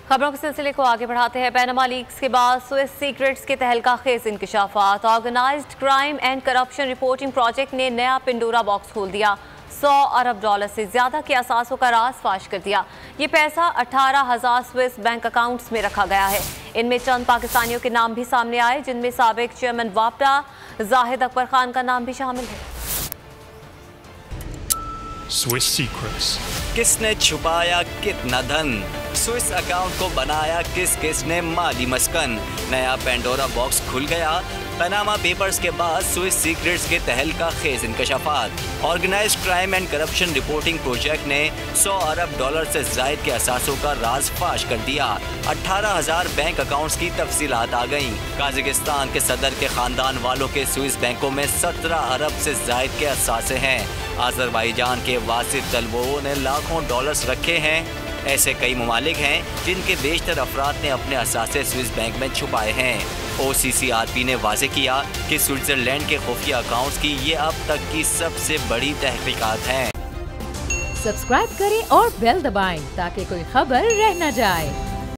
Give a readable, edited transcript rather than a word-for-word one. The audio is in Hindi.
खबरों के सिलसिले को आगे बढ़ाते हैं। पैनामा लीक्स के बाद स्विस सीक्रेट्स के तहलका खेज इंकशाफात। Organised crime and corruption reporting project ने नया पिंडोरा बॉक्स खोल दिया। $100 अरब से ज्यादा के असासों का राज फाश कर दिया। ये पैसा 18,000 स्विस बैंक अकाउंट्स में रखा गया है। इनमें चंद पाकिस्तानियों के नाम भी सामने आए, जिनमें साबिक चेयरमैन वापडा जाहिद अकबर खान का नाम भी शामिल है। Swiss secrets. किसने छुपाया कितना धन, स्विस अकाउंट को बनाया किसने माली मस्कन। नया पेंडोरा बॉक्स खुल गया। पनामा पेपर्स के बाद स्विस सीक्रेट्स के तहलका खेज इंकशाफात। Organised crime and corruption reporting project ने $100 अरब से जायद के असासों का राज फाश कर दिया। 18,000 बैंक अकाउंट्स की तफसीलात आ गईं। काजाकिस्तान के सदर के खानदान वालों के स्विस बैंकों में 17 अरब से जायद के असासे हैं। अज़रबैजान के वासिद तलबों ने लाखों डॉलर्स रखे हैं। ऐसे कई ममालिक हैं जिनके बेशतर अफराद ने अपने असासे स्विस बैंक में छुपाए हैं। OCCRP ने वाज़ेह किया कि स्विट्जरलैंड के खुफिया अकाउंट्स की ये अब तक की सबसे बड़ी तहकीकात है। सब्सक्राइब करें और बेल दबाएं ताकि कोई खबर रह न जाए।